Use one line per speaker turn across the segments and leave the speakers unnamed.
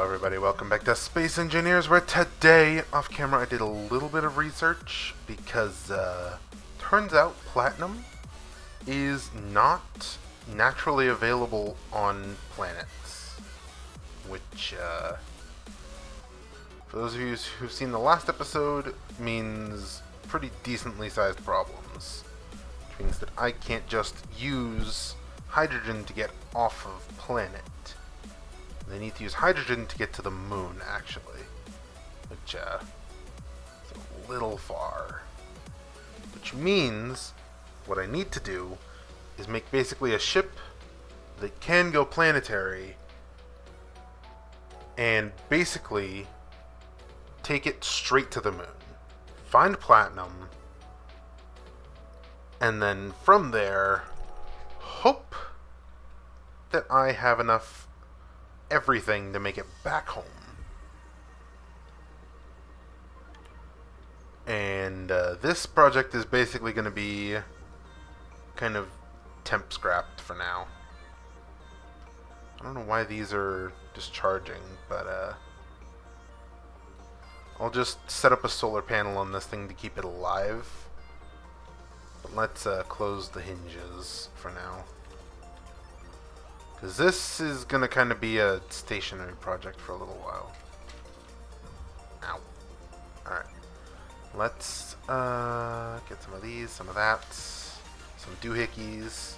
Hello everybody, welcome back to Space Engineers, where today, off camera, I did a little bit of research because turns out platinum is not naturally available on planets, which for those of you who've seen the last episode means pretty decently sized problems, which means that I can't just use hydrogen to get off of planet. They need to use hydrogen to get to the moon, actually, which is a little far. Which means what I need to do is make basically a ship that can go planetary and basically take it straight to the moon. Find platinum, and then from there, hope that I have enough everything to make it back home. And this project is basically going to be kind of temp scrapped for now. I don't know why these are discharging, but I'll just set up a solar panel on this thing to keep it alive. But let's close the hinges for now, because this is going to kind of be a stationary project for a little while. Ow. Alright. Let's get some of these, some of that, some doohickeys,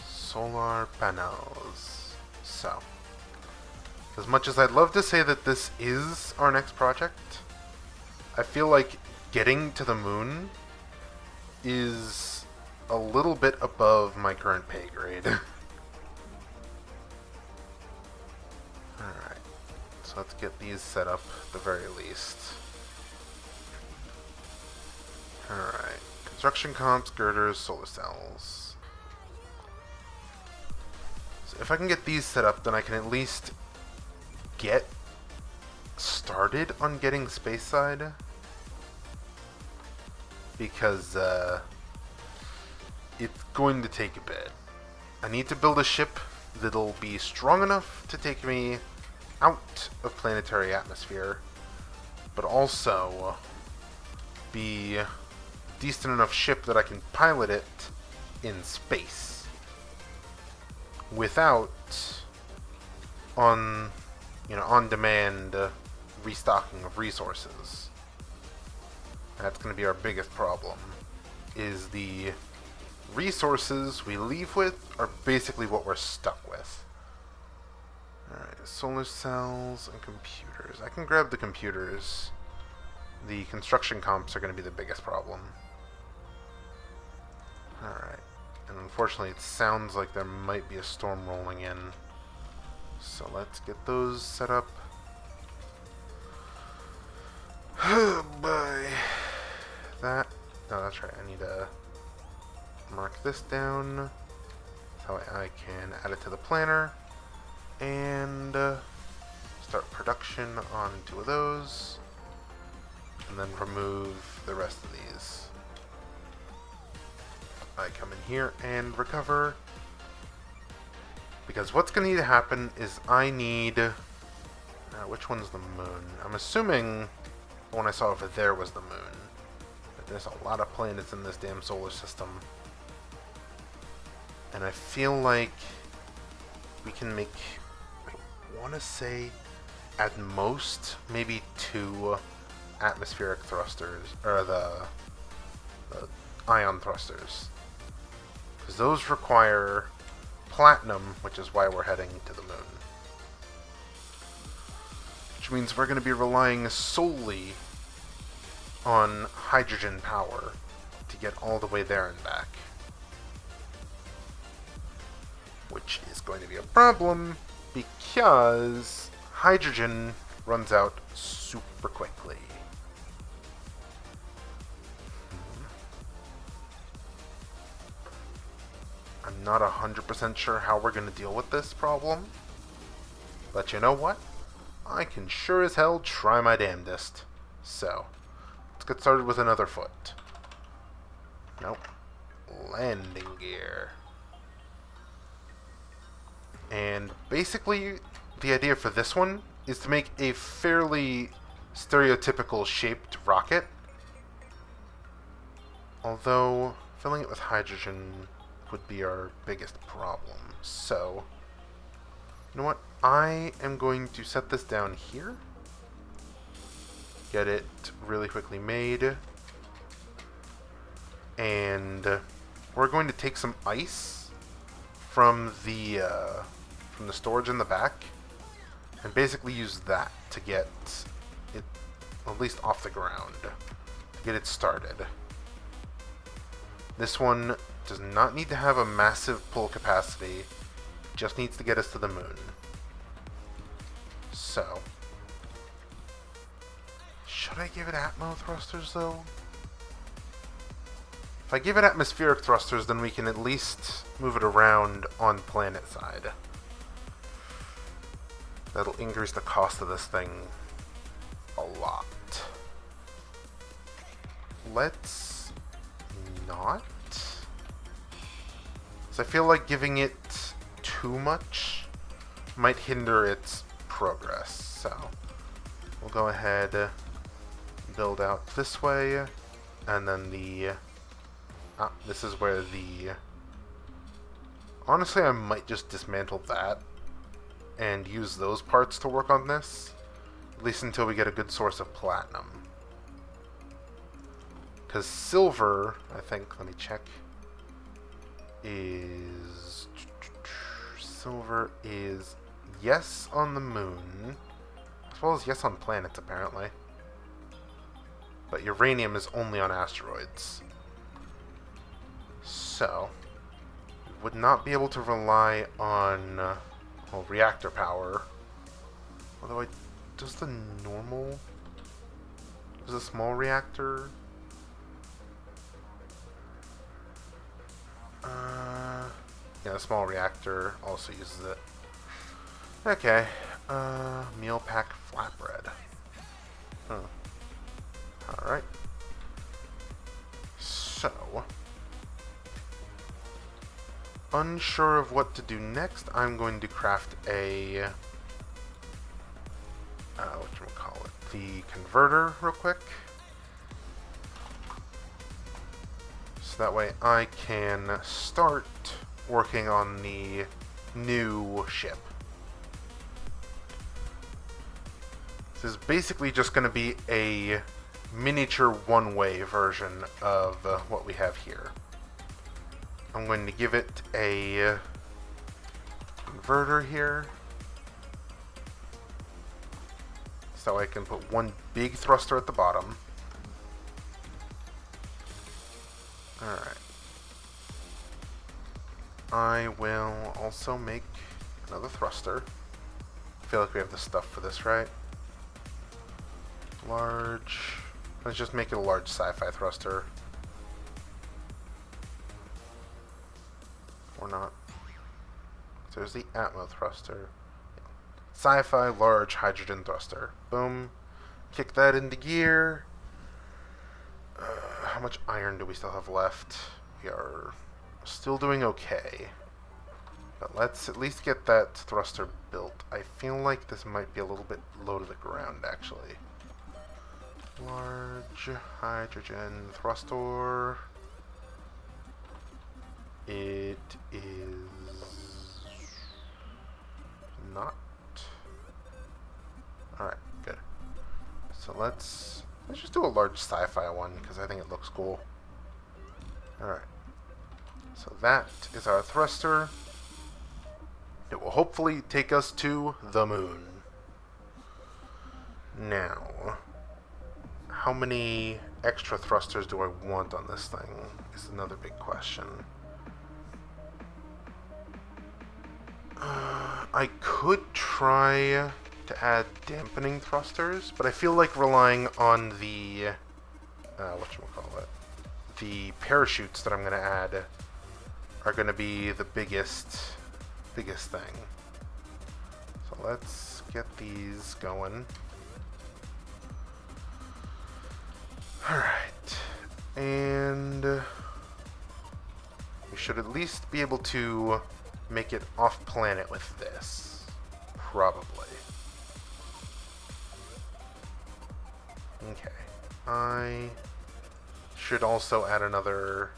solar panels. So, as much as I'd love to say that this is our next project, I feel like getting to the moon is a little bit above my current pay grade. Alright, so let's get these set up at the very least. Alright, construction comps, girders, solar cells. So if I can get these set up, then I can at least get started on getting space side. Because it's going to take a bit. I need to build a ship that'll be strong enough to take me out of planetary atmosphere, but also be a decent enough ship that I can pilot it in space without on-demand restocking of resources. That's going to be our biggest problem, is the resources we leave with are basically what we're stuck with. Alright, solar cells and computers. I can grab the computers. The construction comps are going to be the biggest problem. Alright, and unfortunately it sounds like there might be a storm rolling in. So let's get those set up. Oh boy. No, that's right. I need to mark this down so I can add it to the planner and start production on 2 of those, and then remove the rest of these. I come in here and recover, because what's going to need to happen is I need which one's the moon? I'm assuming the one I saw over there was the moon. There's a lot of planets in this damn solar system. And I feel like we can make, I want to say, at most, maybe 2 atmospheric thrusters, or the ion thrusters. Because those require platinum, which is why we're heading to the moon. Which means we're going to be relying solely on hydrogen power to get all the way there and back. Which is going to be a problem because hydrogen runs out super quickly. I'm not 100% sure how we're going to deal with this problem, but you know what? I can sure as hell try my damnedest. So, let's get started with another foot. Nope. Landing gear. And basically, the idea for this one is to make a fairly stereotypical shaped rocket. Although, filling it with hydrogen would be our biggest problem. So, you know what? I am going to set this down here. Get it really quickly made. And we're going to take some ice from the storage in the back and basically use that to get it at least off the ground, to get it started. This one does not need to have a massive pull capacity, just needs to get us to the moon. So, should I give it atmo thrusters though? If I give it atmospheric thrusters, then we can at least move it around on planet side. That'll increase the cost of this thing a lot. Let's not. So I feel like giving it too much might hinder its progress. So we'll go ahead, build out this way, and then this is where honestly, I might just dismantle that and use those parts to work on this, at least until we get a good source of platinum. Because silver, I think, let me check, silver is yes on the moon, as well as yes on planets, apparently. But uranium is only on asteroids. So, we would not be able to rely on reactor power. Although, does the small reactor? Yeah, the small reactor also uses it. Okay, meal pack flatbread. Huh. Alright. So, unsure of what to do next, I'm going to craft a whatchamacallit, the converter real quick. So that way I can start working on the new ship. This is basically just going to be a miniature one-way version of what we have here. I'm going to give it a converter here, so I can put one big thruster at the bottom. Alright. I will also make another thruster. I feel like we have the stuff for this, right? Large. Let's just make it a large sci-fi thruster. Or not. So there's the atmo thruster. Sci-fi large hydrogen thruster. Boom. Kick that into gear. How much iron do we still have left? We are still doing okay. But let's at least get that thruster built. I feel like this might be a little bit low to the ground, actually. Large hydrogen thruster. It is not. Alright, good. So let's just do a large sci-fi one, because I think it looks cool. Alright. So that is our thruster. It will hopefully take us to the moon. Now, how many extra thrusters do I want on this thing is another big question. I could try to add dampening thrusters, but I feel like relying on the the parachutes that I'm going to add are going to be the biggest thing. So let's get these going. Alright, and we should at least be able to make it off planet with this. Probably. Okay. I should also add another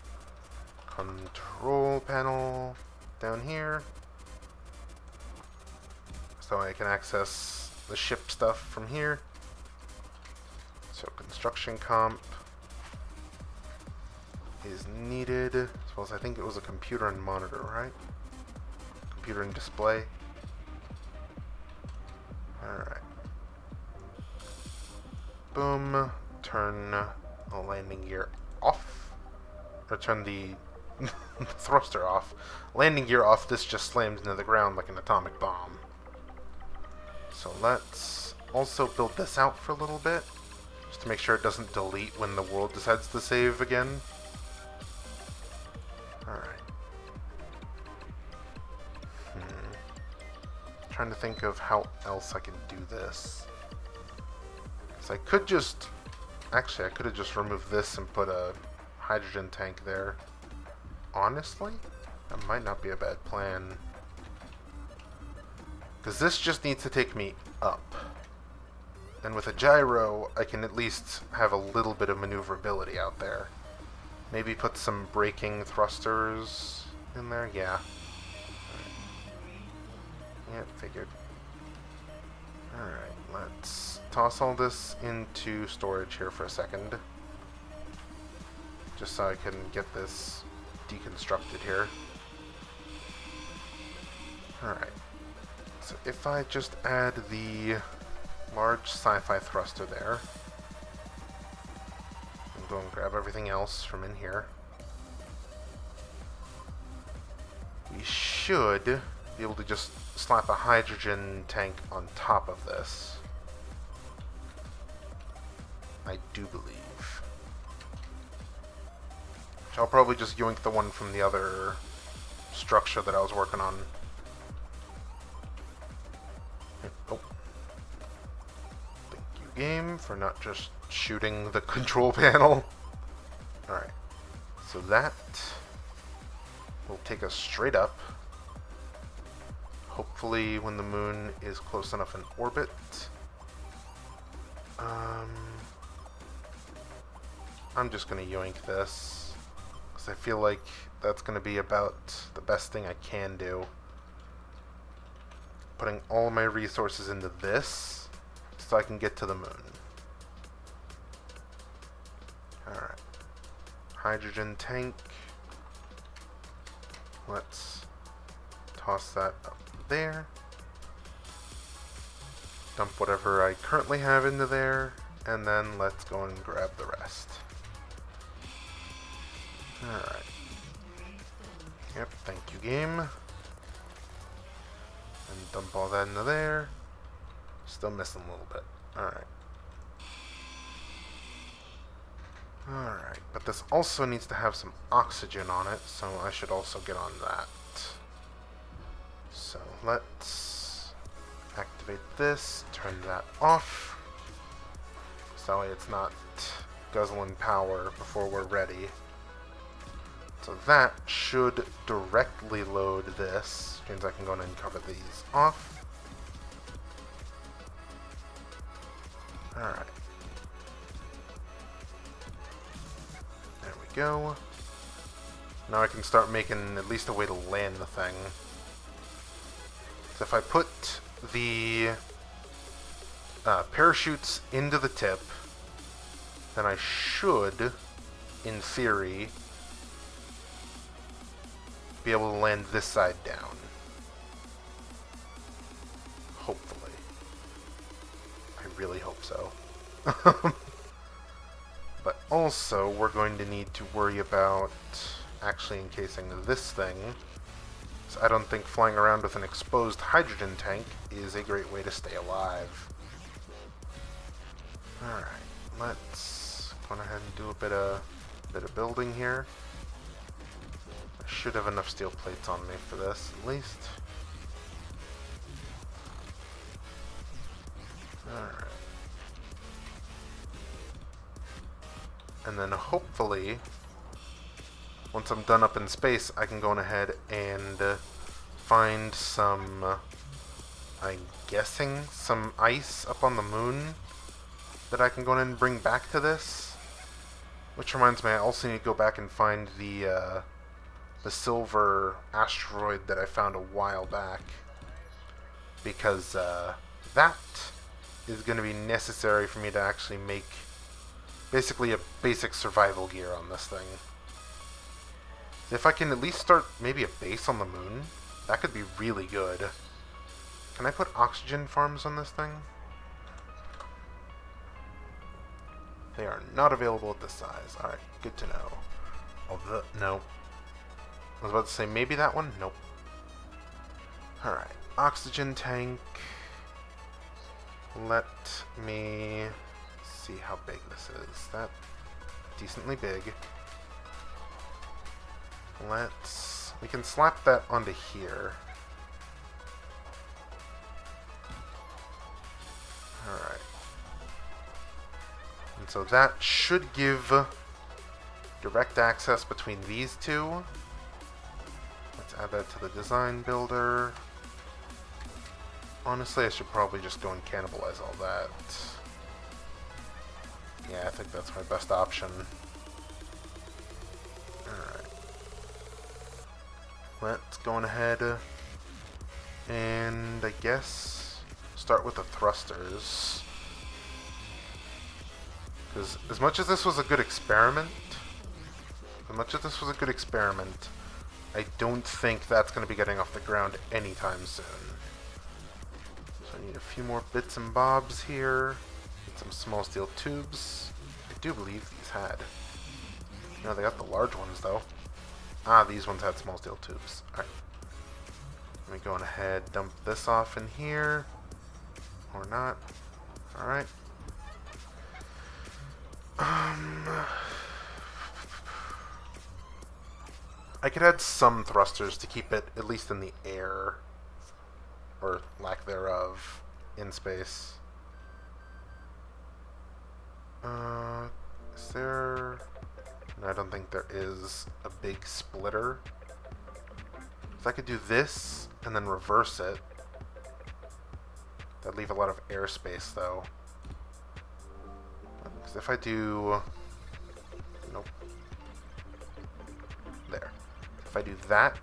control panel down here so I can access the ship stuff from here. So construction comp is needed, as well as I think it was a computer and monitor, right? Computer and display. Alright. Boom. Turn the landing gear off. Or turn the thruster off. Landing gear off, this just slams into the ground like an atomic bomb. So let's also build this out for a little bit, just to make sure it doesn't delete when the world decides to save again. Alright. Trying to think of how else I can do this. So I could just... Actually, I could have just removed this and put a hydrogen tank there. Honestly, that might not be a bad plan. Because this just needs to take me up. And with a gyro, I can at least have a little bit of maneuverability out there. Maybe put some braking thrusters in there? Yeah. Yeah, figured. Alright, let's toss all this into storage here for a second. Just so I can get this deconstructed here. Alright. So if I just add the large sci-fi thruster there, and go and grab everything else from in here, we should be able to just slap a hydrogen tank on top of this. I do believe. Which I'll probably just yoink the one from the other structure that I was working on. Oh. Thank you, game, for not just shooting the control panel. Alright. So that will take us straight up. Hopefully when the moon is close enough in orbit. I'm just going to yoink this, because I feel like that's going to be about the best thing I can do. Putting all my resources into this, so I can get to the moon. Alright. Hydrogen tank. Let's toss that up there. Dump whatever I currently have into there, and then let's go and grab the rest. Alright. Yep, thank you, game. And dump all that into there. Still missing a little bit. Alright. Alright, but this also needs to have some oxygen on it, so I should also get on that. So let's activate this, turn that off, so that way it's not guzzling power before we're ready. So that should directly load this, which means I can go in and cover these off. Alright. There we go. Now I can start making at least a way to land the thing. So if I put the parachutes into the tip, then I should, in theory, be able to land this side down. Hopefully. I really hope so. But also, we're going to need to worry about actually encasing this thing. So I don't think flying around with an exposed hydrogen tank is a great way to stay alive. Alright, let's go ahead and do a bit of building here. I should have enough steel plates on me for this, at least. Alright. And then hopefully, once I'm done up in space, I can go on ahead and find some I'm guessing some ice up on the moon that I can go in and bring back to this. Which reminds me, I also need to go back and find the silver asteroid that I found a while back. Because that is going to be necessary for me to actually make basically a basic survival gear on this thing. If I can at least start maybe a base on the moon, that could be really good. Can I put oxygen farms on this thing? They are not available at this size. Alright, good to know. No. I was about to say maybe that one? Nope. Alright, oxygen tank. Let me see how big this is. That's decently big. We can slap that onto here. Alright. And so that should give direct access between these two. Let's add that to the design builder. Honestly, I should probably just go and cannibalize all that. Yeah, I think that's my best option. Alright. Let's go on ahead and I guess start with the thrusters. Because as much as this was a good experiment, I don't think that's going to be getting off the ground anytime soon. So I need a few more bits and bobs here. Need some small steel tubes. I do believe these had. No, they got the large ones though. Ah, these ones had small steel tubes. Alright. Let me go on ahead, dump this off in here. Or not. Alright. I could add some thrusters to keep it at least in the air. Or lack thereof. In space. Is there... No, I don't think there is a big splitter. If I could do this and then reverse it, that'd leave a lot of airspace though. Because if I do... Nope. There. If I do that,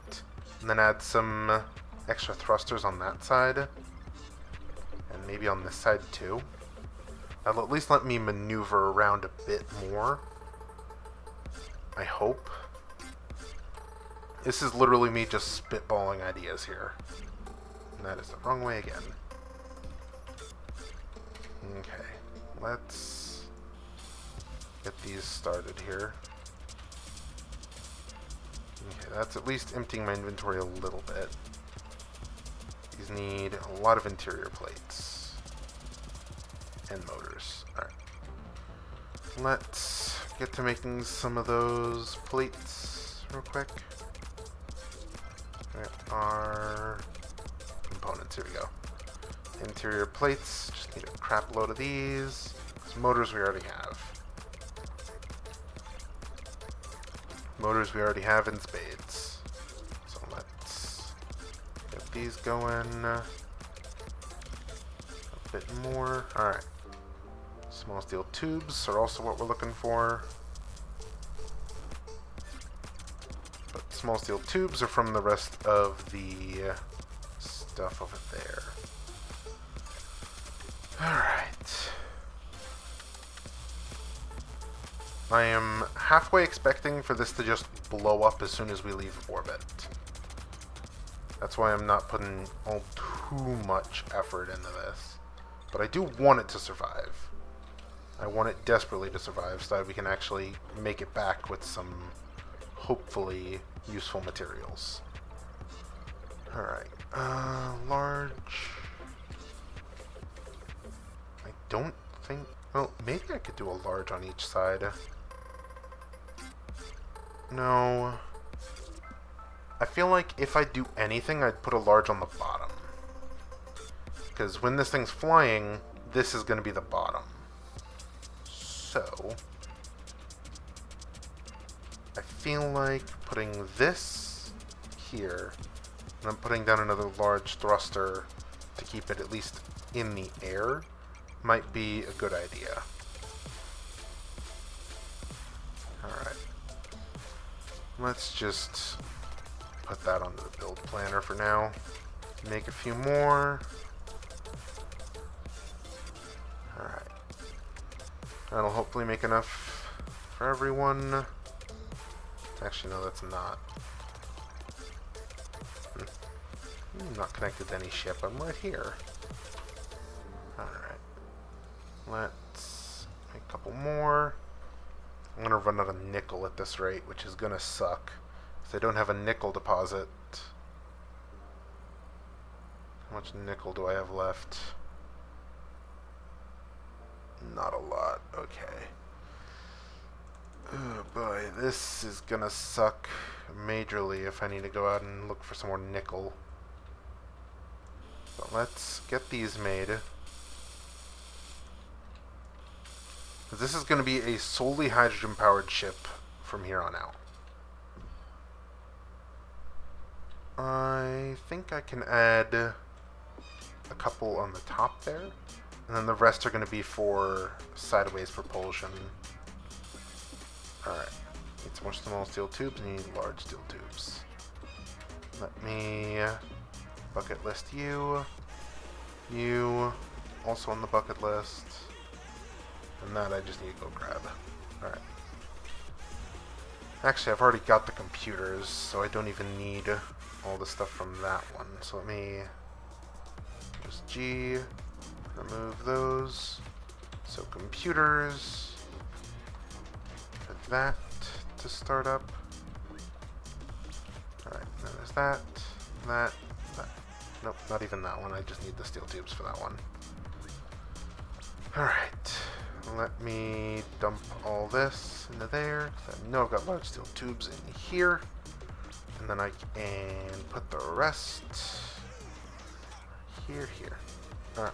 and then add some extra thrusters on that side, and maybe on this side too, that'll at least let me maneuver around a bit more. I hope. This is literally me just spitballing ideas here. And that is the wrong way again. Okay, let's get these started here. Okay, that's at least emptying my inventory a little bit. These need a lot of interior plates. And motors. Alright. Let's get to making some of those plates real quick. There are components. Here we go. Interior plates. Just need a crap load of these. These motors we already have. Motors we already have in spades. So let's get these going. A bit more. Alright. Small steel tubes are also what we're looking for. But small steel tubes are from the rest of the stuff over there. Alright. I am halfway expecting for this to just blow up as soon as we leave orbit. That's why I'm not putting all too much effort into this. But I do want it to survive. I want it desperately to survive so that we can actually make it back with some hopefully useful materials. Alright, large... I don't think... Well, maybe I could do a large on each side. No. I feel like if I do anything, I'd put a large on the bottom. Because when this thing's flying, this is going to be the bottom. So, I feel like putting this here, and then putting down another large thruster to keep it at least in the air might be a good idea. Alright. Let's just put that onto the build planner for now. Make a few more. Alright. That'll hopefully make enough for everyone. Actually, no, that's not. I'm not connected to any ship. I'm right here. Alright. Let's make a couple more. I'm going to run out of nickel at this rate, which is going to suck. Because I don't have a nickel deposit. How much nickel do I have left? Not a lot. Okay. Oh boy, this is going to suck majorly if I need to go out and look for some more nickel. So let's get these made. This is going to be a solely hydrogen-powered ship from here on out. I think I can add a couple on the top there, and then the rest are going to be for sideways propulsion. Alright, need some more small steel tubes, and need large steel tubes. Let me bucket list you. You, also on the bucket list. And that I just need to go grab. Alright. Actually, I've already got the computers, so I don't even need all the stuff from that one. So let me just G, remove those. So computers, for that to start up. Alright, then there's that, that. Nope, not even that one. I just need the steel tubes for that one. Alright. Let me dump all this into there. I know I've got large steel tubes in here. And then I can put the rest here. Alright.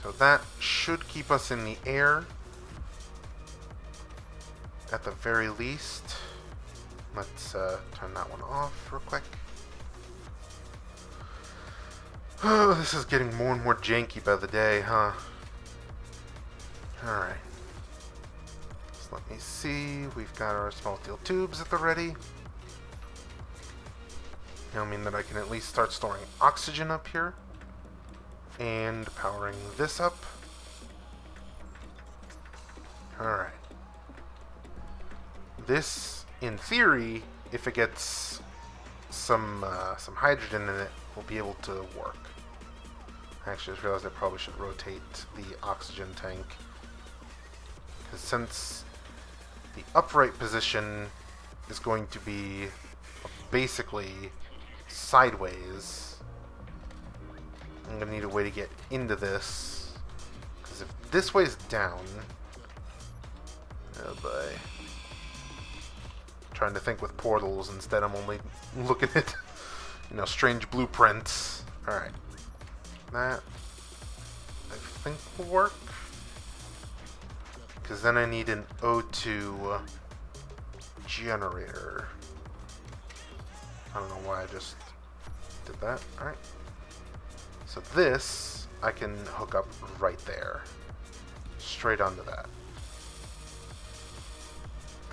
So that should keep us in the air. At the very least. Let's turn that one off real quick. Oh, this is getting more and more janky by the day, huh? Alright. So let me see. We've got our small steel tubes at the ready. That'll mean that I can at least start storing oxygen up here. And powering this up. Alright. This, in theory, if it gets some hydrogen in it, will be able to work. I actually just realized I probably should rotate the oxygen tank. Because since the upright position is going to be basically sideways, I'm going to need a way to get into this. Because if this way's down... Oh boy. Trying to think with portals instead. I'm only looking at, strange blueprints. Alright. That, I think, will work. Because then I need an O2 generator. I don't know why I just did that. Alright. So this, I can hook up right there. Straight onto that.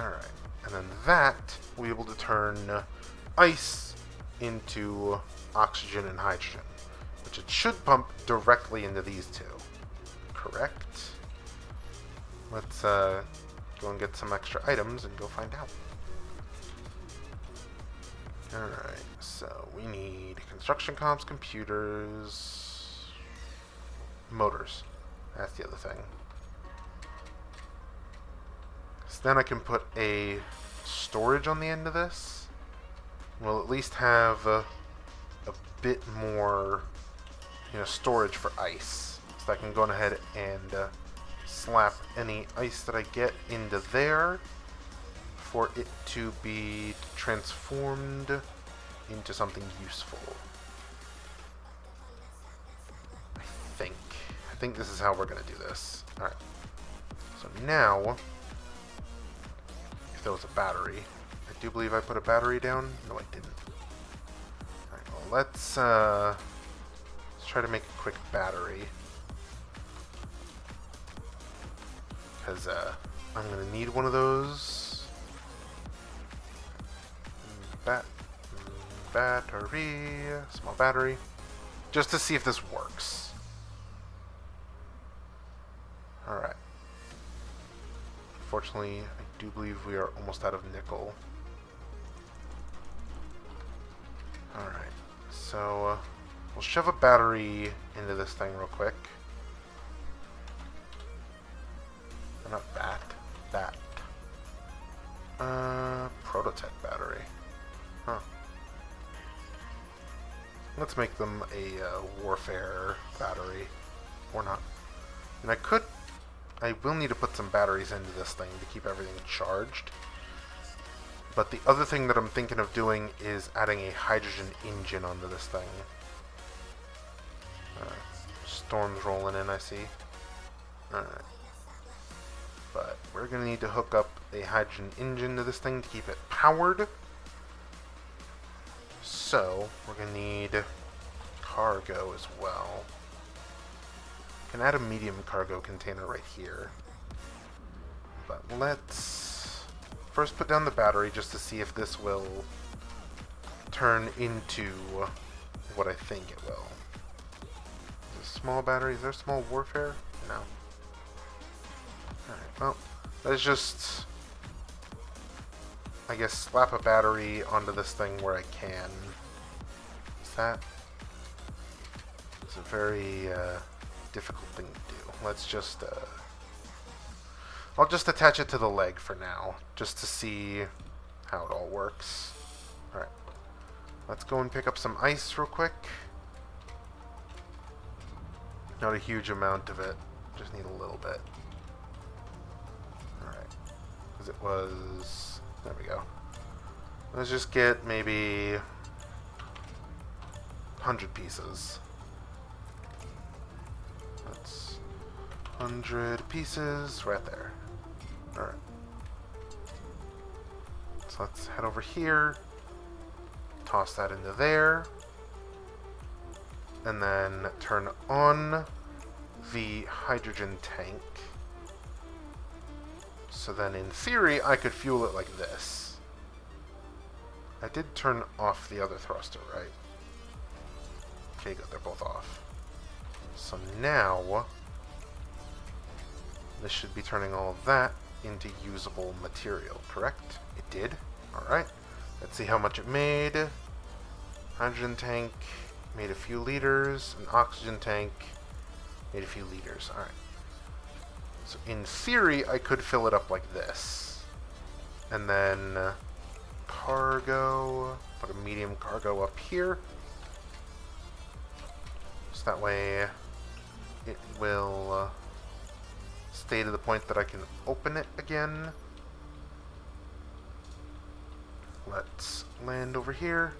Alright. And then that, we'll be able to turn ice into oxygen and hydrogen, which it should pump directly into these two. Correct? Let's go and get some extra items and go find out. Alright, so we need construction comps, computers, motors. That's the other thing. So then I can put a storage on the end of this. We'll at least have a bit more, storage for ice. So I can go ahead and slap any ice that I get into there for it to be transformed into something useful. I think this is how we're going to do this. Alright. So now... there was a battery. I do believe I put a battery down. No, I didn't. Alright, well, let's try to make a quick battery. Because I'm going to need one of those. Battery. Small battery. Just to see if this works. Alright. Unfortunately, I do believe we are almost out of nickel. Alright. So, we'll shove a battery into this thing real quick. Not that. Prototype battery. Huh. Let's make them a warfare battery. Or not. And I will need to put some batteries into this thing to keep everything charged. But the other thing that I'm thinking of doing is adding a hydrogen engine onto this thing. Storm's rolling in, I see. Alright. But we're going to need to hook up a hydrogen engine to this thing to keep it powered. So, we're going to need cargo as well. Can add a medium cargo container right here. But let's first put down the battery just to see if this will turn into what I think it will. Is it a small battery? Is there small warfare? No. Alright, well, let's just, I guess, slap a battery onto this thing where I can. Is that? It's a very difficult thing to do. Let's just, I'll just attach it to the leg for now, just to see how it all works. Alright, let's go and pick up some ice real quick. Not a huge amount of it, just need a little bit. Because it was... There we go. Let's just get maybe 100 pieces. That's 100 pieces right there. Alright. So let's head over here. Toss that into there. And then turn on the hydrogen tank. So then, in theory, I could fuel it like this. I did turn off the other thruster, right? Okay, good. They're both off. So now, this should be turning all of that into usable material, correct? It did. Alright. Let's see how much it made. Hydrogen tank made a few liters. An oxygen tank made a few liters. Alright. So in theory, I could fill it up like this. And then cargo, put a medium cargo up here. So that way it will stay to the point that I can open it again. Let's land over here.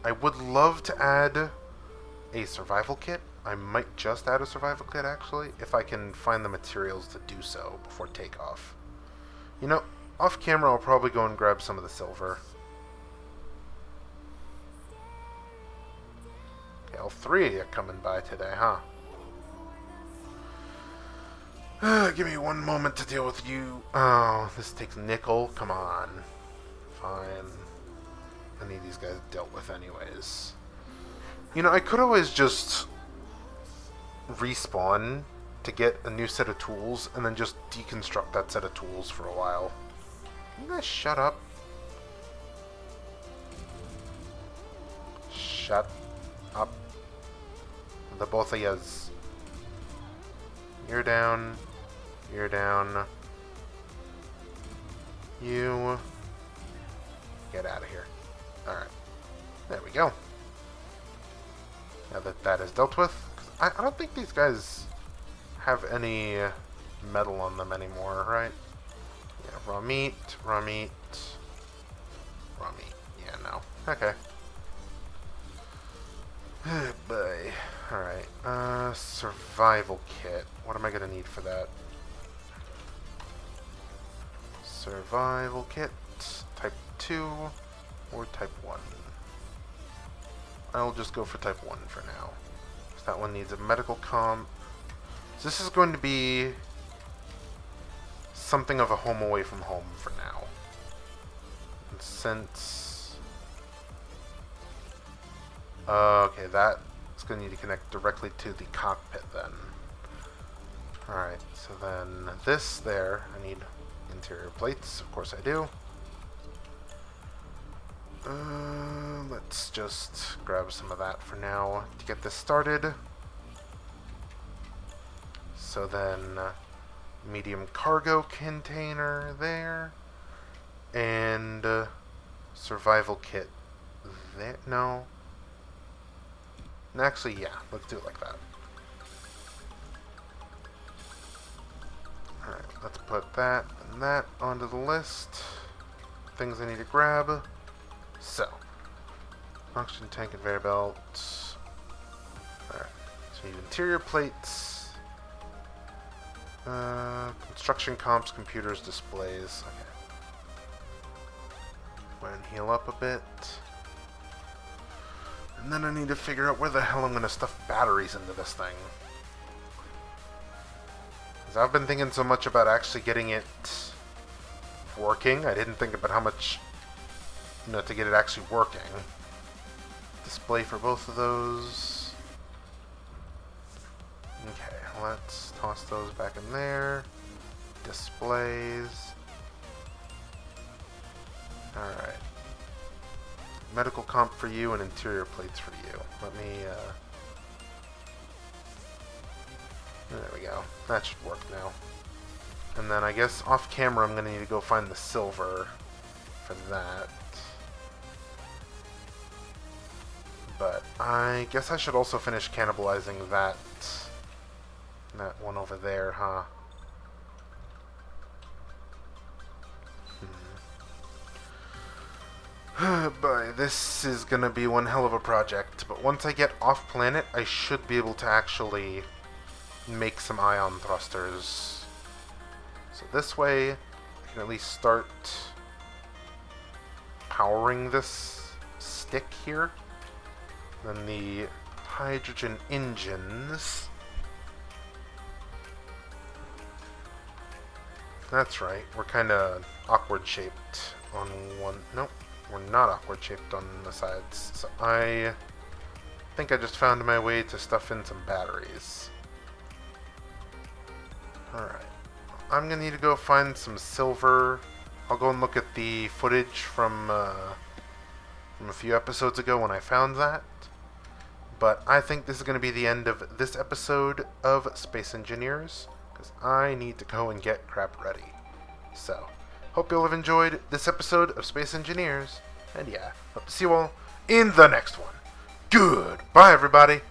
I would love to add a survival kit. I might just add a survival kit, actually, if I can find the materials to do so before takeoff. You know, off camera I'll probably go and grab some of the silver. Okay, all three of you coming by today, huh? Give me one moment to deal with you. Oh, this takes nickel. Come on. Fine. I need these guys dealt with anyways. You know, I could always just respawn to get a new set of tools and then just deconstruct that set of tools for a while. Can you guys shut up? Shut up. The both of yous. You're down. You're down. You get out of here. Alright. There we go. Now that that is dealt with, I don't think these guys have any metal on them anymore, right? Yeah, raw meat, raw meat, raw meat. Yeah, no. Okay. Oh boy. Alright. Survival kit. What am I gonna need for that? Survival kit. Type 2 or type 1? I'll just go for type 1 for now. So that one needs a medical comp. So this is going to be something of a home away from home for now. And since... okay, that is going to need to connect directly to the cockpit then. Alright, so then this there, I need interior plates, of course I do. Let's just grab some of that for now to get this started. So then, medium cargo container there, and survival kit there. No. Actually, yeah, let's do it like that. Alright, let's put that and that onto the list. Things I need to grab. So, oxygen tank, conveyor belt. Alright, so we need interior plates. Construction comps, computers, displays. Okay. Go ahead and heal up a bit. And then I need to figure out where the hell I'm going to stuff batteries into this thing. Because I've been thinking so much about actually getting it working. I didn't think about how much, to get it actually working. Display for both of those. Okay, let's toss those back in there. Displays. Alright. Medical comp for you and interior plates for you. Let me, there we go. That should work now. And then I guess off camera I'm going to need to go find the silver for that. But I guess I should also finish cannibalizing that one over there, huh? Boy, this is gonna be one hell of a project. But once I get off planet, I should be able to actually make some ion thrusters. So this way, I can at least start powering this stick here. Then the hydrogen engines. That's right, we're kind of awkward shaped on one. Nope, we're not awkward shaped on the sides. So I think I just found my way to stuff in some batteries. Alright, I'm gonna need to go find some silver. I'll go and look at the footage from a few episodes ago when I found that. But I think this is going to be the end of this episode of Space Engineers, because I need to go and get crap ready. So, hope you'll have enjoyed this episode of Space Engineers, and yeah, hope to see you all in the next one. Goodbye, everybody!